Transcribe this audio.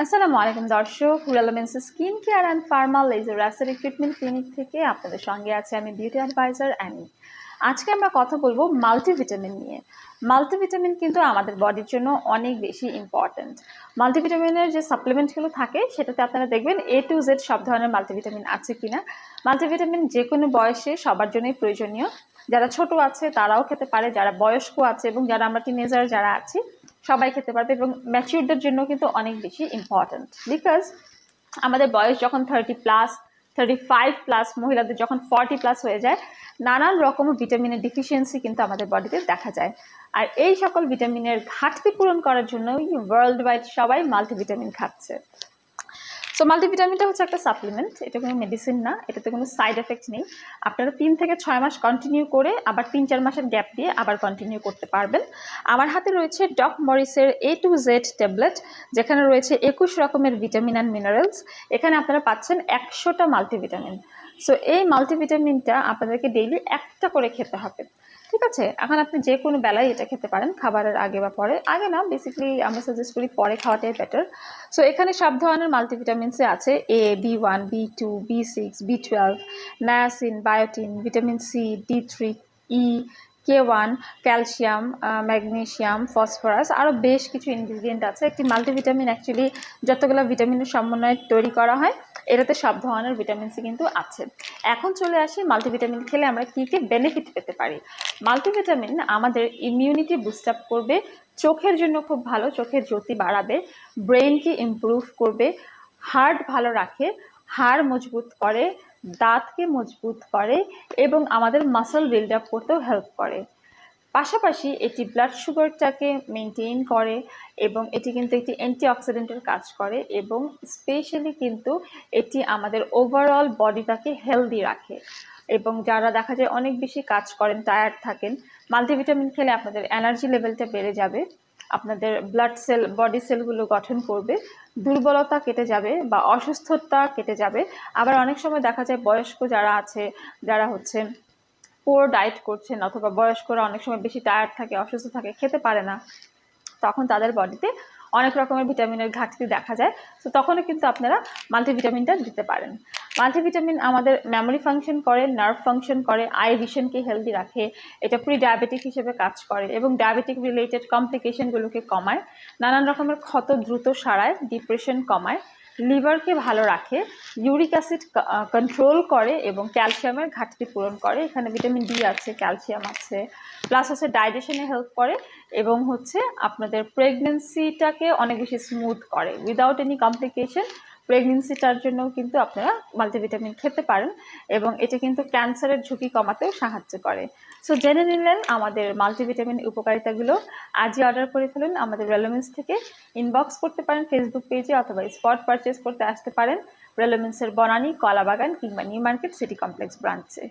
আসসালামু আলাইকুম দর্শক, রেলেমেন্স skin care and pharma laser acid treatment clinic থেকে আপনাদের সঙ্গে আছে আমি বিউটি অ্যাডভাইজার অ্যানি। আজকে আমরা কথা বলবো মাল্টিভিটামিন নিয়ে। মাল্টিভিটামিন কিন্তু আমাদের বডির জন্য অনেক বেশি ইম্পর্ট্যান্ট। মাল্টিভিটামিনের যে সাপ্লিমেন্টগুলো থাকে সেটাতে আপনারা দেখবেন A to Z সব ধরনের মাল্টিভিটামিন আছে কিনা। মাল্টিভিটামিন যে কোনো বয়সে সবার জন্যই প্রয়োজনীয়। যারা ছোট আছে তারাও খেতে পারে, যারা বয়স্ক আছে এবং যারা আমরা টিনেজার যারা আছি সবাই খেতে পারবে, এবং ম্যাচিউরদের জন্য কিন্তু অনেক বেশি ইম্পর্ট্যান্ট। বিকজ আমাদের বয়স যখন 30+, 35+, মহিলাদের যখন 40+ হয়ে যায়, নানান রকম ভিটামিনের ডিফিসিয়েন্সি কিন্তু আমাদের বডিতে দেখা যায়। আর এই সকল ভিটামিনের ঘাটতি পূরণ করার জন্যই ওয়ার্ল্ড ওয়াইড সবাই মাল্টিভিটামিন খাচ্ছে। সো মাল্টিভিটামিনটা হচ্ছে একটা সাপ্লিমেন্ট, এটা কোনো মেডিসিন না, এটাতে কোনো সাইড এফেক্ট নেই। আপনারা 3 থেকে 6 মাস কন্টিনিউ করে আবার 3-4 মাসের গ্যাপ দিয়ে আবার কন্টিনিউ করতে পারবেন। আমার হাতে রয়েছে ডক মরিসের A to Z ট্যাবলেট, যেখানে রয়েছে 21 রকমের ভিটামিন অ্যান্ড মিনারেলস। এখানে আপনারা পাচ্ছেন 100টা মাল্টিভিটামিন। সো এই মাল্টিভিটামিনটা আপনাদেরকে ডেইলি একটা করে খেতে হবে, ঠিক আছে? এখন আপনি যে কোনো বেলায় এটা খেতে পারেন, খাবারের আগে বা পরে। আগে না, বেসিক্যালি আমরা সাজেস্ট করি পরে খাওয়াটাই বেটার। সো এখানে সব ধরনের মাল্টিভিটামিনসে আছে A, B1, B2, B6, B12, niacin, biotin, vitamin C, D3, E, K1, calcium, magnesium, phosphorus, আরও বেশ কিছু ইনগ্রিডিয়েন্ট আছে। একটি মাল্টিভিটামিন অ্যাকচুয়ালি যতগুলো ভিটামিনের সমন্বয়ে তৈরি করা হয়, এটাতে সব ধরনের ভিটামিন সি কিন্তু আছে। এখন চলে আসি মাল্টিভিটামিন খেলে আমরা কী কী বেনিফিট পেতে পারি। মাল্টিভিটামিন আমাদের ইমিউনিটি বুস্ট আপ করবে, চোখের জন্য খুব ভালো, চোখের জ্যোতি বাড়াবে, ব্রেনকে ইমপ্রুভ করবে, হার্ট ভালো রাখে, হাড় মজবুত করে, দাঁতকে মজবুত করে এবং আমাদের মাসল বিল্ড আপ করতেও হেল্প করে। পাশাপাশি এটি ব্লাড সুগারটাকে মেনটেন করে এবং এটি কিন্তু একটি অ্যান্টিঅক্সিডেন্টের কাজ করে, এবং স্পেশালি কিন্তু এটি আমাদের ওভারঅল বডিটাকে হেলদি রাখে। এবং যারা দেখা যায় অনেক বেশি কাজ করেন, টায়ার্ড থাকেন, মাল্টিভিটামিন খেলে আপনাদের এনার্জি লেভেলটা বেড়ে যাবে, আপনাদের ব্লাড সেল, বডি সেলগুলো গঠন করবে, দুর্বলতা কেটে যাবে বা অসুস্থতা কেটে যাবে। আবার অনেক সময় দেখা যায় বয়স্ক যারা আছে, যারা হচ্ছে পুয়ার ডায়েট করছেন, অথবা বয়স্করা অনেক সময় বেশি টায়ার্ড থাকে, অসুস্থ থাকে, খেতে পারে না, তখন তাদের বডিতে অনেক রকমের ভিটামিনের ঘাটতি দেখা যায়। তো তখনও কিন্তু আপনারা মাল্টিভিটামিনটা দিতে পারেন। মাল্টিভিটামিন আমাদের মেমোরি ফাংশন করে, নার্ভ ফাংশন করে, আই ভিশনকে হেলদি রাখে, এটা প্রি ডায়াবেটিক হিসেবে কাজ করে এবং ডায়াবেটিক রিলেটেড কমপ্লিকেশনগুলোকে কমায়, নানান রকমের ক্ষত দ্রুত সারায়, ডিপ্রেশন কমায়, লিভারকে ভালো রাখে, ইউরিক অ্যাসিড কন্ট্রোল করে এবং ক্যালসিয়ামের ঘাটতি পূরণ করে। এখানে ভিটামিন ডি আছে, ক্যালসিয়াম আছে, প্লাস হচ্ছে ডাইজেশনে হেল্প করে এবং হচ্ছে আপনাদের প্রেগনেন্সিটাকে অনেক বেশি স্মুথ করে উইদাউট এনি কমপ্লিকেশন। প্রেগনেন্সিটার জন্য কিন্তু আপনারা মাল্টিভিটামিন খেতে পারেন এবং এটা কিন্তু ক্যান্সারের ঝুঁকি কমাতেও সাহায্য করে। সো জেনে নিলেন আমাদের মাল্টিভিটামিন উপকারিতাগুলো। আজই অর্ডার করে ফেলুন আমাদের রেলেমেন্স থেকে। ইনবক্স করতে পারেন ফেসবুক পেজে, অথবা স্পট পারচেস করতে আসতে পারেন রেলেমেন্সের বনানী, কলাবাগান কিংবা নিউ মার্কেট সিটি কমপ্লেক্স ব্রাঞ্চে।